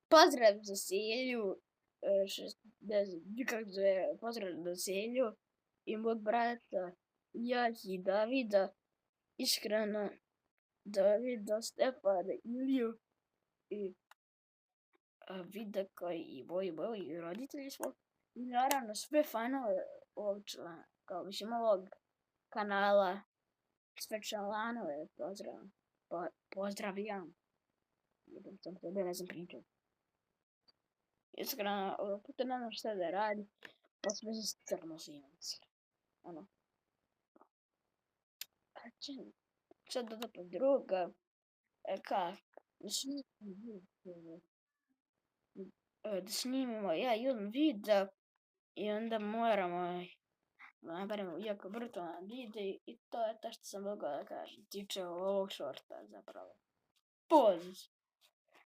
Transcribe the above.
Pozdrav za Selju, ne znam kako zove, pozdrav za Selju i mog brata, i Davida, iskreno, Davida, Stefana, Iliju i Vidaka i moji roditelji smo. I naravno sve fanove ovog člana, kao mislim ovog kanala, sve članove pozdravljam. Jedem sam tebe, ne znam pričati. Iskreno, ovog puta ne znam šta da radi, pa smo se crno financirali. Ono, a će sad da pa druga, kak, da snimimo ja jedan video i onda moramo napravimo jako brutalan video i to je to što sam mogla da kažem, tiče ovog šorta zapravo. Poz!